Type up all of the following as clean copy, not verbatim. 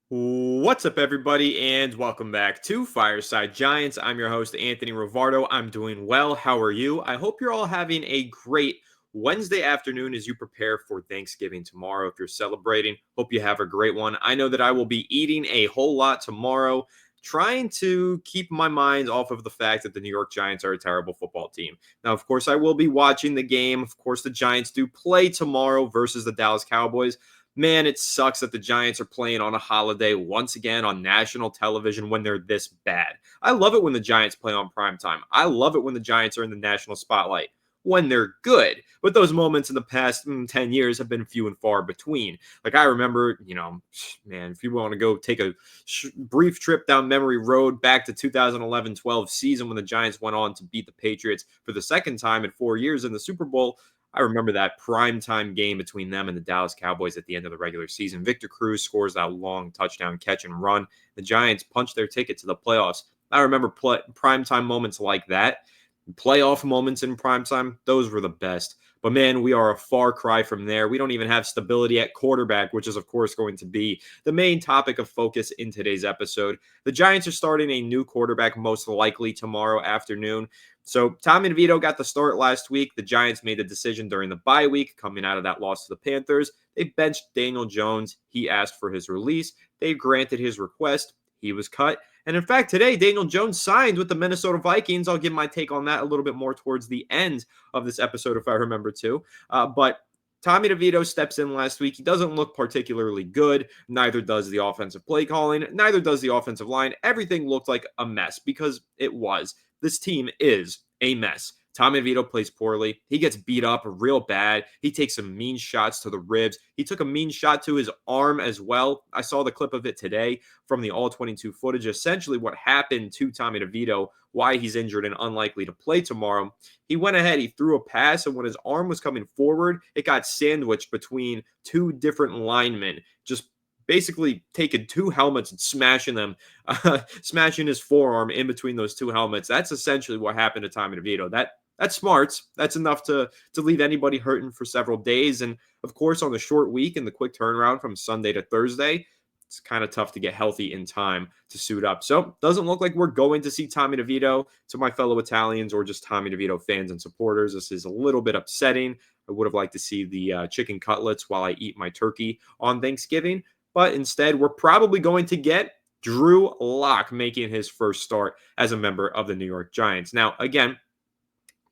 What's up, everybody, and welcome back to Fireside Giants. I'm your host, Anthony Rivardo. I'm doing well. How are you? I hope you're all having a great Wednesday afternoon as you prepare for Thanksgiving tomorrow. If you're celebrating, hope you have a great one. I know that I will be eating a whole lot tomorrow, trying to keep my mind off of the fact that the New York Giants are a terrible football team. Now, of course, I will be watching the game. Of course, the Giants do play tomorrow versus the Dallas Cowboys. Man, it sucks that the Giants are playing on a holiday once again on national television when they're this bad. I love it when the Giants play on primetime. I love it when the Giants are in the national spotlight when they're good. But those moments in the past 10 years have been few and far between. Like I remember, man, if you want to go take a brief trip down memory road back to 2011-12 season when the Giants went on to beat the Patriots for the second time in 4 years in the Super Bowl, I remember that primetime game between them and the Dallas Cowboys at the end of the regular season. Victor Cruz scores that long touchdown catch and run. The Giants punch their ticket to the playoffs. I remember primetime moments like that. Playoff moments in primetime, those were the best. But man, we are a far cry from there. We don't even have stability at quarterback, which is, of course, going to be the main topic of focus in today's episode. The Giants are starting a new quarterback most likely tomorrow afternoon. So Tommy DeVito got the start last week. The Giants made the decision during the bye week coming out of that loss to the Panthers. They benched Daniel Jones. He asked for his release. They granted his request. He was cut. And in fact, today, Daniel Jones signed with the Minnesota Vikings. I'll give my take on that a little bit more towards the end of this episode, if I remember to. But Tommy DeVito steps in last week. He doesn't look particularly good. Neither does the offensive play calling. Neither does the offensive line. Everything looked like a mess because it was. This team is a mess. Tommy DeVito plays poorly. He gets beat up real bad. He takes some mean shots to the ribs. He took a mean shot to his arm as well. I saw the clip of it today from the All 22 footage. Essentially, what happened to Tommy DeVito, why he's injured and unlikely to play tomorrow. He went ahead, he threw a pass, and when his arm was coming forward, it got sandwiched between two different linemen, just basically taking two helmets and smashing them, smashing his forearm in between those two helmets. That's essentially what happened to Tommy DeVito. That's smart. That's enough to leave anybody hurting for several days. And of course, on the short week and the quick turnaround from Sunday to Thursday, it's kind of tough to get healthy in time to suit up. So doesn't look like we're going to see Tommy DeVito. To my fellow Italians or just Tommy DeVito fans and supporters, this is a little bit upsetting. I would have liked to see the chicken cutlets while I eat my turkey on Thanksgiving. But instead, we're probably going to get Drew Lock making his first start as a member of the New York Giants. Now, again,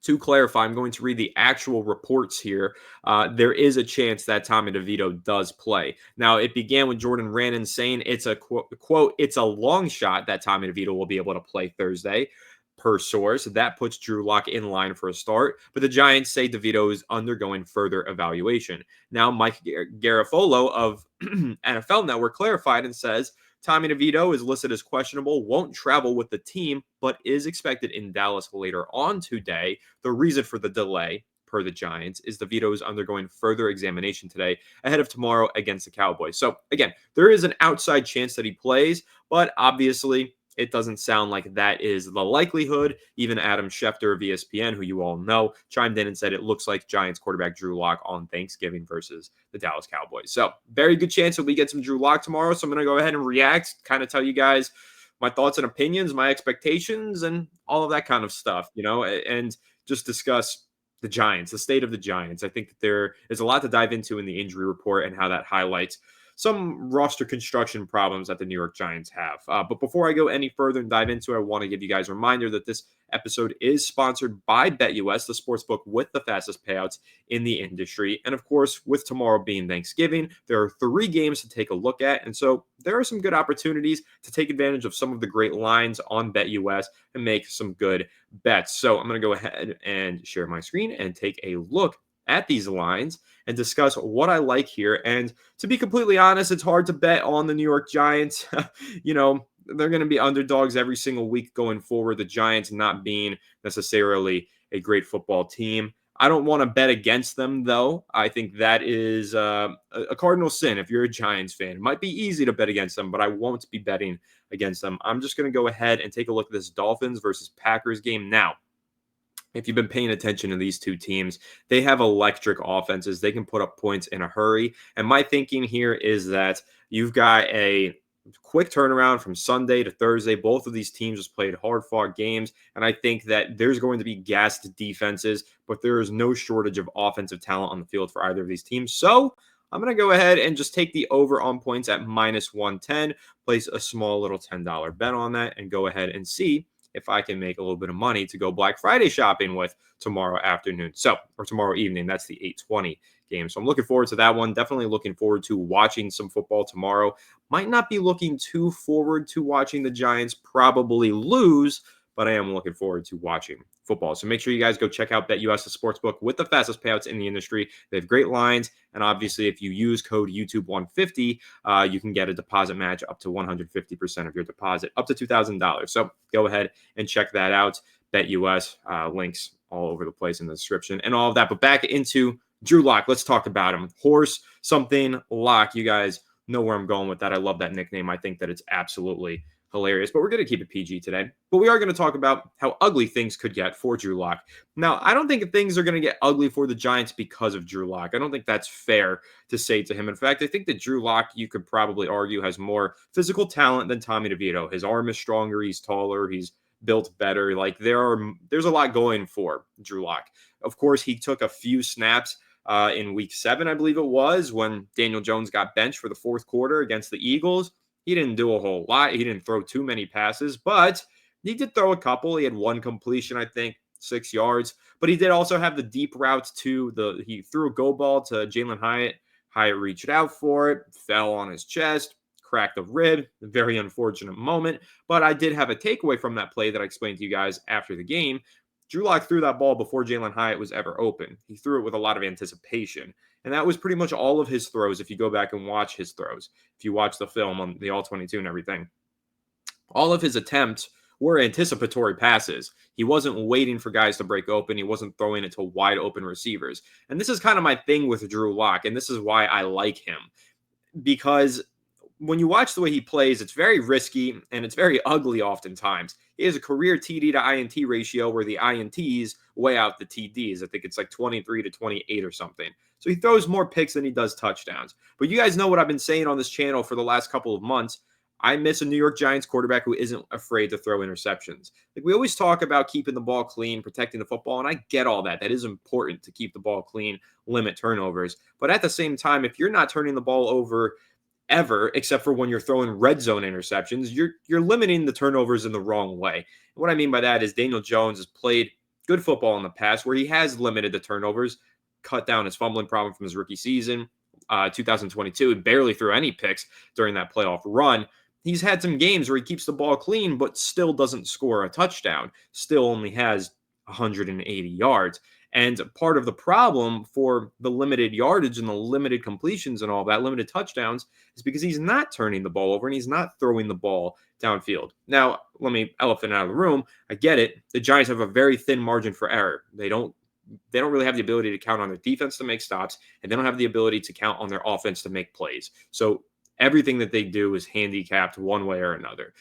to clarify, I'm going to read the actual reports here. There is a chance that Tommy DeVito does play. Now, it began with Jordan Rannon saying it's a quote, it's a long shot that Tommy DeVito will be able to play Thursday, per source. That puts Drew Lock in line for a start, but the Giants say DeVito is undergoing further evaluation. Now, Mike Garafolo of NFL Network clarified and says, Tommy DeVito is listed as questionable, won't travel with the team, but is expected in Dallas later on today. The reason for the delay, per the Giants, is DeVito is undergoing further examination today ahead of tomorrow against the Cowboys. So, again, there is an outside chance that he plays, but obviously it doesn't sound like that is the likelihood. Even Adam Schefter of ESPN, who you all know, chimed in and said it looks like Giants quarterback Drew Lock on Thanksgiving versus the Dallas Cowboys. So very good chance that we get some Drew Lock tomorrow. So I'm going to go ahead and react, kind of tell you guys my thoughts and opinions, my expectations, and all of that kind of stuff, and just discuss the Giants, the state of the Giants. I think that there is a lot to dive into in the injury report and how that highlights some roster construction problems that the New York Giants have. But before I go any further and dive into it, I want to give you guys a reminder that this episode is sponsored by BetUS, the sportsbook with the fastest payouts in the industry. And of course, with tomorrow being Thanksgiving, there are 3 games to take a look at. And so there are some good opportunities to take advantage of some of the great lines on BetUS and make some good bets. So I'm going to go ahead and share my screen and take a look at these lines and discuss what I like here. And to be completely honest, it's hard to bet on the New York Giants. They're going to be underdogs every single week going forward. The Giants not being necessarily a great football team. I don't want to bet against them, though. I think that is a cardinal sin if you're a Giants fan. It might be easy to bet against them, but I won't be betting against them. I'm just going to go ahead and take a look at this Dolphins versus Packers game now. If you've been paying attention to these two teams, they have electric offenses. They can put up points in a hurry. And my thinking here is that you've got a quick turnaround from Sunday to Thursday. Both of these teams just played hard-fought games, and I think that there's going to be gassed defenses, but there is no shortage of offensive talent on the field for either of these teams. So I'm going to go ahead and just take the over on points at -110, place a small little $10 bet on that, and go ahead and see if I can make a little bit of money to go Black Friday shopping with tomorrow afternoon. So, or tomorrow evening. That's the 8:20 game. So I'm looking forward to that one. Definitely looking forward to watching some football tomorrow. Might not be looking too forward to watching the Giants probably lose, but I am looking forward to watching football. So make sure you guys go check out BetUS, the sportsbook with the fastest payouts in the industry. They have great lines. And obviously, if you use code YouTube150, you can get a deposit match up to 150% of your deposit, up to $2,000. So go ahead and check that out. BetUS, links all over the place in the description and all of that. But back into Drew Lock. Let's talk about him. Horse something Lock. You guys know where I'm going with that. I love that nickname. I think that it's absolutely hilarious, but we're going to keep it PG today. But we are going to talk about how ugly things could get for Drew Lock. Now, I don't think things are going to get ugly for the Giants because of Drew Lock. I don't think that's fair to say to him. In fact, I think that Drew Lock, you could probably argue, has more physical talent than Tommy DeVito. His arm is stronger. He's taller. He's built better. Like there's a lot going for Drew Lock. Of course, he took a few snaps in week 7, I believe it was, when Daniel Jones got benched for the fourth quarter against the Eagles. He didn't do a whole lot. He didn't throw too many passes, but he did throw a couple. He had one completion, I think, 6 yards. But he did also have the deep routes he threw a go ball to Jalen Hyatt. Hyatt reached out for it, fell on his chest, cracked a rib. A very unfortunate moment. But I did have a takeaway from that play that I explained to you guys after the game. Drew Lock threw that ball before Jalen Hyatt was ever open. He threw it with a lot of anticipation. And that was pretty much all of his throws if you go back and watch his throws. If you watch the film on the All-22 and everything. All of his attempts were anticipatory passes. He wasn't waiting for guys to break open. He wasn't throwing it to wide open receivers. And this is kind of my thing with Drew Lock, and this is why I like him. Because when you watch the way he plays, it's very risky and it's very ugly oftentimes. He has a career TD to INT ratio where the INTs weigh out the TDs. I think it's like 23 to 28 or something. So he throws more picks than he does touchdowns. But you guys know what I've been saying on this channel for the last couple of months. I miss a New York Giants quarterback who isn't afraid to throw interceptions. Like, we always talk about keeping the ball clean, protecting the football, and I get all that. That is important to keep the ball clean, limit turnovers. But at the same time, if you're not turning the ball over ever, except for when you're throwing red zone interceptions, you're limiting the turnovers in the wrong way. And what I mean by that is Daniel Jones has played good football in the past where he has limited the turnovers, cut down his fumbling problem from his rookie season. 2022, he barely threw any picks during that playoff run. He's had some games where he keeps the ball clean, but still doesn't score a touchdown, still only has 180 yards. And part of the problem for the limited yardage and the limited completions and all that, limited touchdowns, is because he's not turning the ball over and he's not throwing the ball downfield. Now, let me elephant out of the room. I get it. The Giants have a very thin margin for error. They don't really have the ability to count on their defense to make stops, and they don't have the ability to count on their offense to make plays. So everything that they do is handicapped one way or another.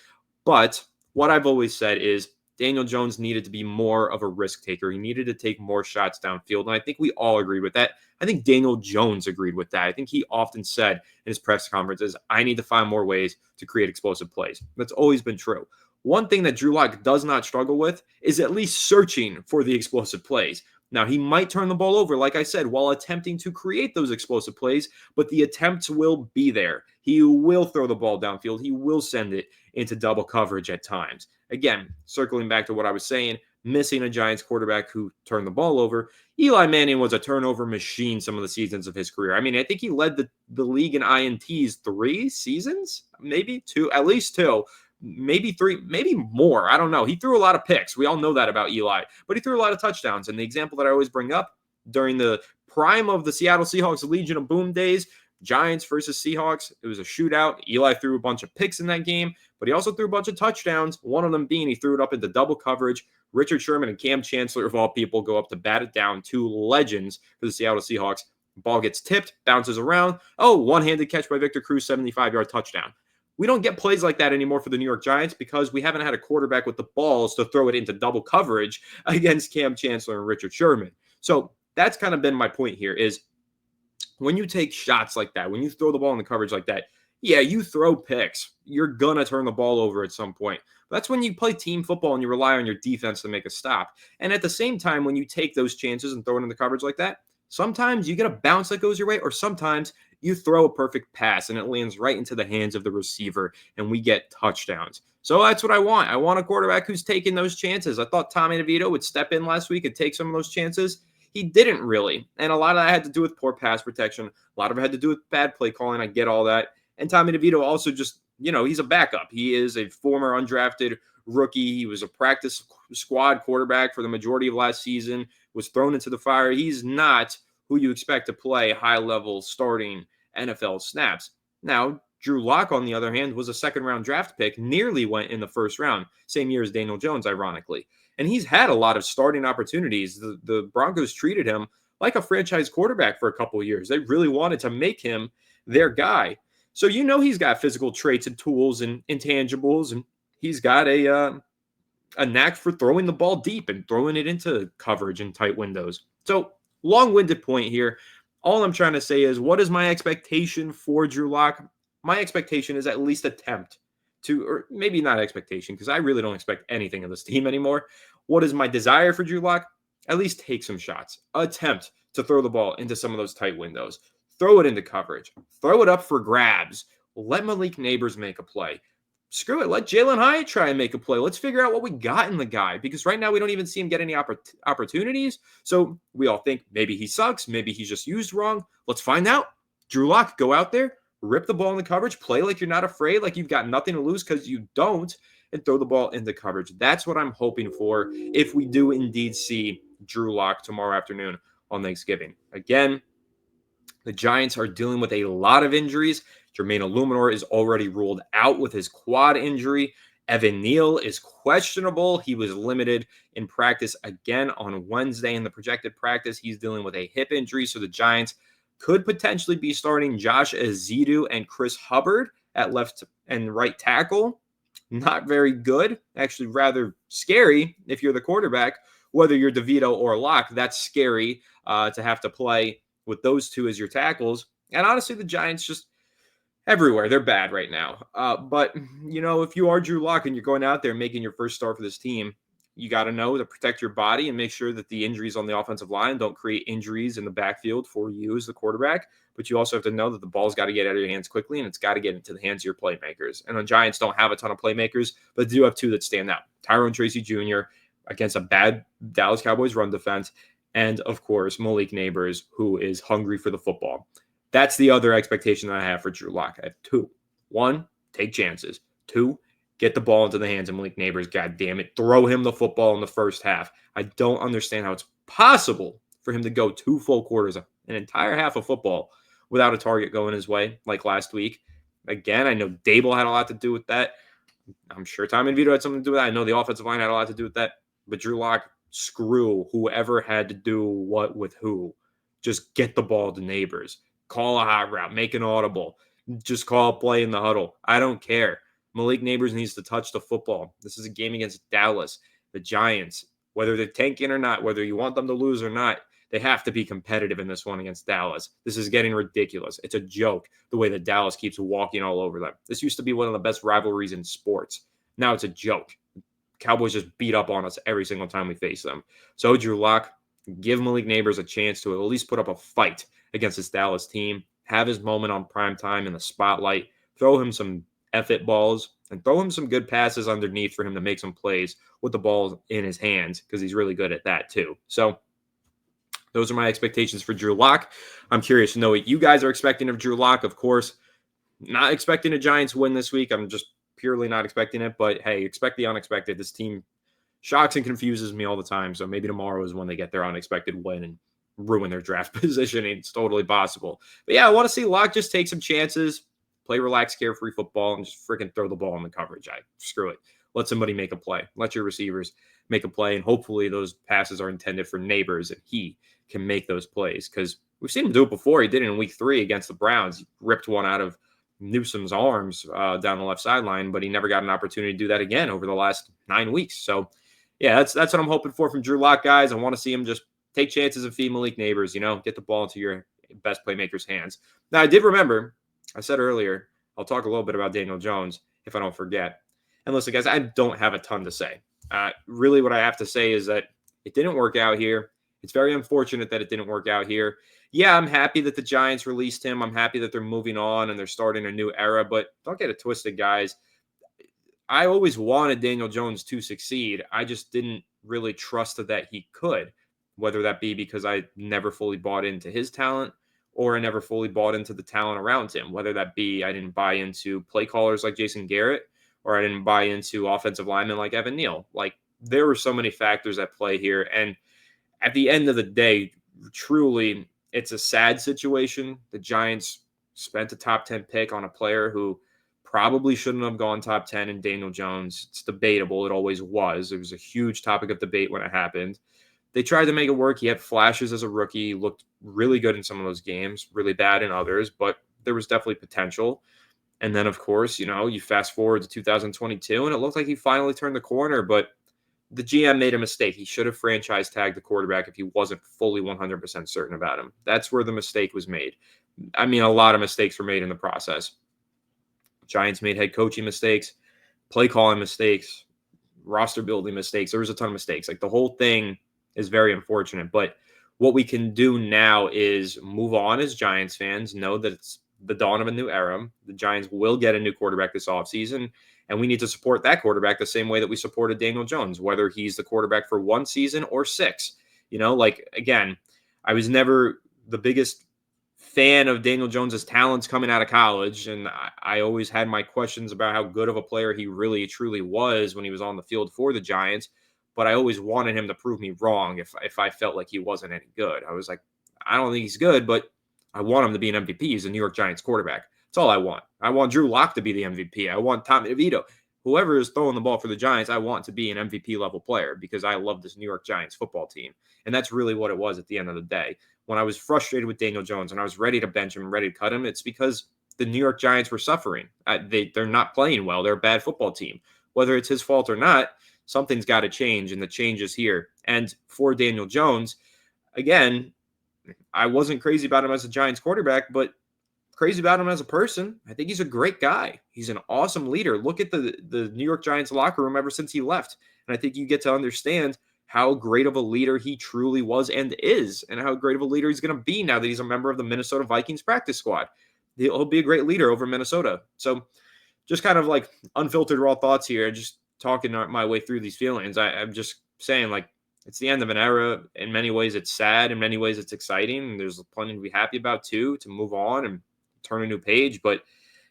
But what I've always said is Daniel Jones needed to be more of a risk taker. He needed to take more shots downfield. And I think we all agreed with that. I think Daniel Jones agreed with that. I think he often said in his press conferences, I need to find more ways to create explosive plays. That's always been true. One thing that Drew Lock does not struggle with is at least searching for the explosive plays. Now, he might turn the ball over, like I said, while attempting to create those explosive plays, but the attempts will be there. He will throw the ball downfield. He will send it into double coverage at times. Again, circling back to what I was saying, missing a Giants quarterback who turned the ball over. Eli Manning was a turnover machine some of the seasons of his career. I mean, I think he led the league in INTs 3 seasons, maybe 2, at least 2. Maybe 3, maybe more. I don't know. He threw a lot of picks. We all know that about Eli, but he threw a lot of touchdowns. And the example that I always bring up during the prime of the Seattle Seahawks Legion of Boom days, Giants versus Seahawks, it was a shootout. Eli threw a bunch of picks in that game, but he also threw a bunch of touchdowns. One of them being he threw it up into double coverage. Richard Sherman and Cam Chancellor, of all people, go up to bat it down. 2 legends for the Seattle Seahawks. Ball gets tipped, bounces around. Oh, one-handed catch by Victor Cruz, 75-yard touchdown. We don't get plays like that anymore for the New York Giants because we haven't had a quarterback with the balls to throw it into double coverage against Cam Chancellor and Richard Sherman. So that's kind of been my point here is when you take shots like that, when you throw the ball in the coverage like that, Yeah, you throw picks. You're going to turn the ball over at some point. That's when you play team football and you rely on your defense to make a stop. And at the same time, when you take those chances and throw it in the coverage like that, sometimes you get a bounce that goes your way, or sometimes you throw a perfect pass and it lands right into the hands of the receiver and we get touchdowns. So that's what I want. I want a quarterback who's taking those chances. I thought Tommy DeVito would step in last week and take some of those chances. He didn't really. And a lot of that had to do with poor pass protection. A lot of it had to do with bad play calling. I get all that. And Tommy DeVito also just, he's a backup. He is a former undrafted rookie. He was a practice squad quarterback for the majority of last season, was thrown into the fire. He's not who you expect to play high level starting NFL snaps. Now, Drew Lock, on the other hand, was a second round draft pick, nearly went in the first round, same year as Daniel Jones, ironically. And he's had a lot of starting opportunities. The Broncos treated him like a franchise quarterback for a couple of years. They really wanted to make him their guy. So he's got physical traits and tools and intangibles, and he's got a knack for throwing the ball deep and throwing it into coverage and tight windows. So long-winded point here. All I'm trying to say is, what is my expectation for Drew Lock? My expectation is at least attempt to, or maybe not expectation, because I really don't expect anything of this team anymore. What is my desire for Drew Lock? At least take some shots. Attempt to throw the ball into some of those tight windows. Throw it into coverage. Throw it up for grabs. Let Malik Neighbors make a play. Screw it. Let Jalen Hyatt try and make a play. Let's figure out what we got in the guy, because right now we don't even see him get any opportunities. So we all think maybe he sucks. Maybe he's just used wrong. Let's find out. Drew Lock, go out there, rip the ball in the coverage, play like you're not afraid, like you've got nothing to lose, because you don't, and throw the ball into coverage. That's what I'm hoping for if we do indeed see Drew Lock tomorrow afternoon on Thanksgiving. Again, the Giants are dealing with a lot of injuries. Jermaine Illuminor is already ruled out with his quad injury. Evan Neal is questionable. He was limited in practice again on Wednesday in the projected practice. He's dealing with a hip injury, so the Giants could potentially be starting Josh Azidu and Chris Hubbard at left and right tackle. Not very good. Actually, rather scary if you're the quarterback. Whether you're DeVito or Locke, that's scary to have to play with those two as your tackles. And honestly, the Giants just everywhere. They're bad right now. But, if you are Drew Lock and you're going out there making your first start for this team, you got to know to protect your body and make sure that the injuries on the offensive line don't create injuries in the backfield for you as the quarterback. But you also have to know that the ball's got to get out of your hands quickly, and it's got to get into the hands of your playmakers. And the Giants don't have a ton of playmakers, but they do have two that stand out. Tyrone Tracy Jr. against a bad Dallas Cowboys run defense, and, of course, Malik Neighbors, who is hungry for the football. That's the other expectation that I have for Drew Lock. I have two. One, take chances. Two, get the ball into the hands of Malik Neighbors. God damn it. Throw him the football in the first half. I don't understand how it's possible for him to go 2 full quarters, an entire half of football, without a target going his way like last week. Again, I know Dable had a lot to do with that. I'm sure Tommy DeVito had something to do with that. I know the offensive line had a lot to do with that. But Drew Lock, screw whoever had to do what with who. Just get the ball to Neighbors. Call a hot route. Make an audible. Just call a play in the huddle. I don't care. Malik Neighbors needs to touch the football. This is a game against Dallas. The Giants, whether they're tanking or not, whether you want them to lose or not, they have to be competitive in this one against Dallas. This is getting ridiculous. It's a joke the way that Dallas keeps walking all over them. This used to be one of the best rivalries in sports. Now it's a joke. Cowboys just beat up on us every single time we face them. So Drew Lock, give Malik Neighbors a chance to at least put up a fight against this Dallas team. Have his moment on prime time in the spotlight. Throw him some F-it balls and throw him some good passes underneath for him to make some plays with the ball in his hands, because he's really good at that too. So those are my expectations for Drew Lock. I'm curious to know what you guys are expecting of Drew Lock. Of course, not expecting a Giants win this week. I'm just purely not expecting it. But hey, expect the unexpected. This team shocks and confuses me all the time. So maybe tomorrow is when they get their unexpected win and ruin their draft position. It's totally possible. But yeah, I want to see Lock just take some chances, play relaxed, carefree football, and just freaking throw the ball in the coverage. Screw it. Let somebody make a play. Let your receivers make a play, and hopefully those passes are intended for Neighbors and he can make those plays, because we've seen him do it before. He did it in week 3 against the Browns. He ripped one out of Newsom's arms down the left sideline, but he never got an opportunity to do that again over the last 9 weeks. So yeah, that's what I'm hoping for from Drew Lock, guys. I want to see him just take chances and feed Malik Neighbors, get the ball into your best playmaker's hands. Now, I did remember, I said earlier, I'll talk a little bit about Daniel Jones if I don't forget. And listen, guys, I don't have a ton to say. Really, what I have to say is that it didn't work out here. It's very unfortunate that it didn't work out here. Yeah, I'm happy that the Giants released him. I'm happy that they're moving on and they're starting a new era, but don't get it twisted, guys. I always wanted Daniel Jones to succeed. I just didn't really trust that he could, whether that be because I never fully bought into his talent or I never fully bought into the talent around him, whether that be I didn't buy into play callers like Jason Garrett or I didn't buy into offensive linemen like Evan Neal. Like there were so many factors at play here. And at the end of the day, truly, it's a sad situation. The Giants spent a top 10 pick on a player who probably shouldn't have gone top 10 in Daniel Jones. It's debatable. It always was. It was a huge topic of debate when it happened. They tried to make it work. He had flashes as a rookie, he looked really good in some of those games, really bad in others, but there was definitely potential. And then, of course, you fast forward to 2022, and it looked like he finally turned the corner, but the GM made a mistake. He should have franchise tagged the quarterback if he wasn't fully 100% certain about him. That's where the mistake was made. I mean, a lot of mistakes were made in the process. Giants made head coaching mistakes, play calling mistakes, roster building mistakes. There was a ton of mistakes. Like the whole thing is very unfortunate. But what we can do now is move on as Giants fans, know that it's the dawn of a new era. The Giants will get a new quarterback this offseason, and we need to support that quarterback the same way that we supported Daniel Jones, whether he's the quarterback for one season or six. Again, I was never the biggest fan of Daniel Jones's talents coming out of college, and I always had my questions about how good of a player he really truly was when he was on the field for the Giants. But I always wanted him to prove me wrong if I felt like he wasn't any good. I was like, I don't think he's good, but I want him to be an MVP. He's a New York Giants quarterback. That's all I want. I want Drew Lock to be the MVP. I want Tommy DeVito. Whoever is throwing the ball for the Giants, I want to be an MVP level player because I love this New York Giants football team. And that's really what it was at the end of the day. When I was frustrated with Daniel Jones and I was ready to bench him, ready to cut him, it's because the New York Giants were suffering. They're not playing well. They're a bad football team. Whether it's his fault or not, something's got to change, and the change is here. And for Daniel Jones, again, I wasn't crazy about him as a Giants quarterback, but crazy about him as a person. I think he's a great guy. He's an awesome leader. Look at the New York Giants locker room ever since he left. And I think you get to understand how great of a leader he truly was and is, and how great of a leader he's going to be now that he's a member of the Minnesota Vikings practice squad. He'll be a great leader over Minnesota. So just kind of like unfiltered raw thoughts here, just talking my way through these feelings. I'm just saying, like, it's the end of an era. In many ways, it's sad. In many ways, it's exciting. There's plenty to be happy about, too, to move on and turn a new page. But,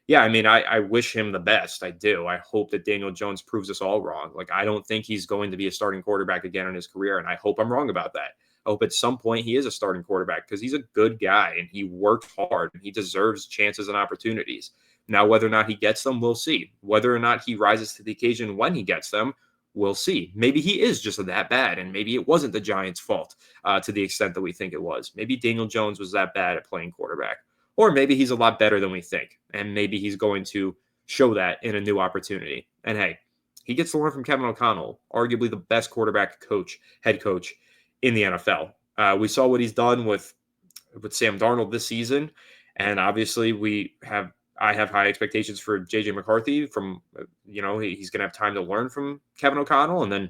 yeah, I mean, I wish him the best. I do. I hope that Daniel Jones proves us all wrong. Like, I don't think he's going to be a starting quarterback again in his career, and I hope I'm wrong about that. I hope at some point he is a starting quarterback because he's a good guy, and he worked hard, and he deserves chances and opportunities. Now, whether or not he gets them, we'll see. Whether or not he rises to the occasion when he gets them, we'll see. Maybe he is just that bad, and maybe it wasn't the Giants' fault to the extent that we think it was. Maybe Daniel Jones was that bad at playing quarterback. Or maybe he's a lot better than we think, and maybe he's going to show that in a new opportunity. And hey, he gets to learn from Kevin O'Connell, arguably the best quarterback head coach in the NFL. We saw what he's done with Sam Darnold this season, and obviously I have high expectations for JJ McCarthy from, he's going to have time to learn from Kevin O'Connell and then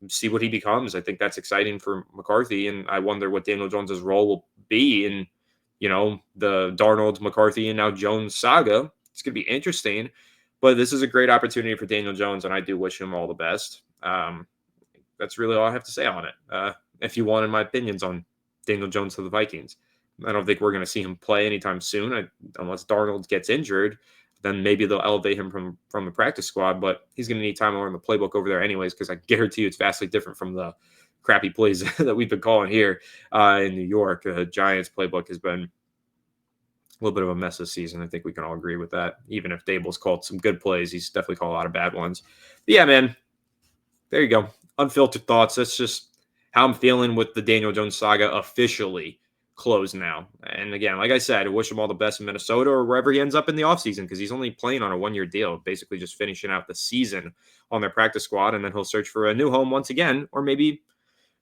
see what he becomes. I think that's exciting for McCarthy. And I wonder what Daniel Jones's role will be in, the Darnold, McCarthy, and now Jones saga. It's going to be interesting, but this is a great opportunity for Daniel Jones. And I do wish him all the best. That's really all I have to say on it. If you wanted my opinions on Daniel Jones to the Vikings, I don't think we're going to see him play anytime soon, unless Darnold gets injured. Then maybe they'll elevate him from the practice squad, but he's going to need time to learn the playbook over there anyways, because I guarantee you it's vastly different from the crappy plays that we've been calling here in New York. The Giants playbook has been a little bit of a mess this season. I think we can all agree with that. Even if Dable's called some good plays, he's definitely called a lot of bad ones. But yeah, man, there you go. Unfiltered thoughts. That's just how I'm feeling with the Daniel Jones saga officially closed now. And again, like I said, I wish him all the best in Minnesota or wherever he ends up in the offseason, because he's only playing on a one-year deal, basically just finishing out the season on their practice squad, and then he'll search for a new home once again, or maybe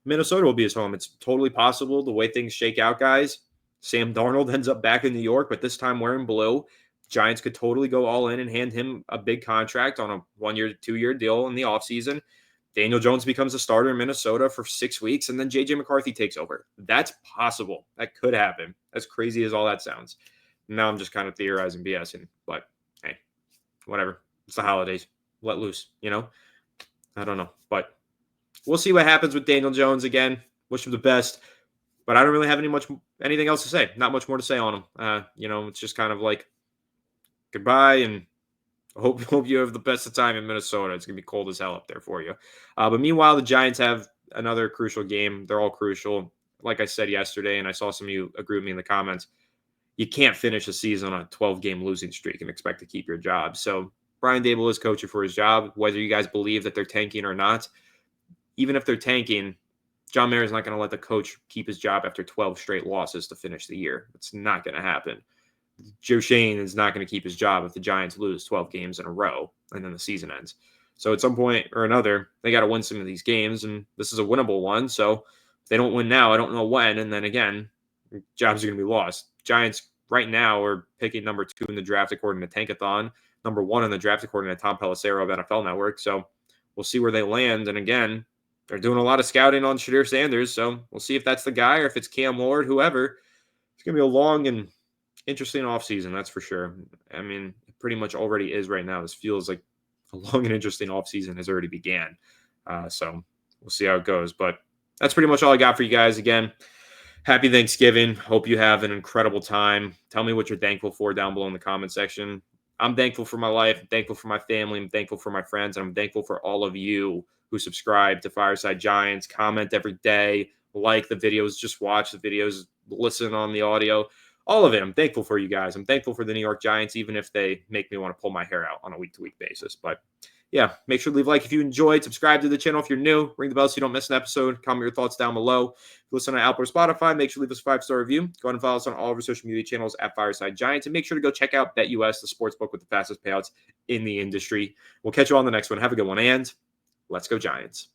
Minnesota will be his home. It's totally possible the way things shake out, guys. Sam Darnold ends up back in New York, but this time wearing blue. Giants could totally go all in and hand him a big contract on a 1-year, 2-year deal in the offseason. Daniel Jones becomes a starter in Minnesota for 6 weeks, and then J.J. McCarthy takes over. That's possible. That could happen. As crazy as all that sounds. Now I'm just kind of theorizing BSing, but hey, whatever. It's the holidays. Let loose, I don't know, but we'll see what happens with Daniel Jones again. Wish him the best, but I don't really have anything else to say. Not much more to say on him. It's just kind of like goodbye, and I hope you have the best of time in Minnesota. It's gonna be cold as hell up there for you. But meanwhile, the Giants have another crucial game. They're all crucial. Like I said yesterday, and I saw some of you agree with me in the comments. You can't finish a season on a 12-game losing streak and expect to keep your job. So Brian Daboll is coaching for his job, whether you guys believe that they're tanking or not. Even if they're tanking, John Mayer is not going to let the coach keep his job after 12 straight losses to finish the year. It's not going to happen. Joe Shane is not going to keep his job if the Giants lose 12 games in a row and then the season ends. So at some point or another, they got to win some of these games, and this is a winnable one. So if they don't win now, I don't know when. And then again, jobs are going to be lost. Giants right now are picking number 2 in the draft according to Tankathon, number 1 in the draft according to Tom Pelissero of NFL Network. So we'll see where they land. And again, they're doing a lot of scouting on Shadir Sanders. So we'll see if that's the guy or if it's Cam Lord, whoever. It's going to be a long and interesting offseason, that's for sure. I mean, it pretty much already is right now. This feels like a long and interesting offseason has already began. So we'll see how it goes. But that's pretty much all I got for you guys. Again, happy Thanksgiving. Hope you have an incredible time. Tell me what you're thankful for down below in the comment section. I'm thankful for my life. I'm thankful for my family. I'm thankful for my friends. And I'm thankful for all of you who subscribe to Fireside Giants, comment every day, like the videos, just watch the videos, listen on the audio, all of it. I'm thankful for you guys. I'm thankful for the New York Giants, even if they make me want to pull my hair out on a week-to-week basis. But yeah, make sure to leave a like if you enjoyed. Subscribe to the channel if you're new. Ring the bell so you don't miss an episode. Comment your thoughts down below. If you listen on Apple or Spotify, make sure to leave us a 5-star review. Go ahead and follow us on all of our social media channels at Fireside Giants. And make sure to go check out BetUS, the sports book with the fastest payouts in the industry. We'll catch you on the next one. Have a good one, and let's go Giants.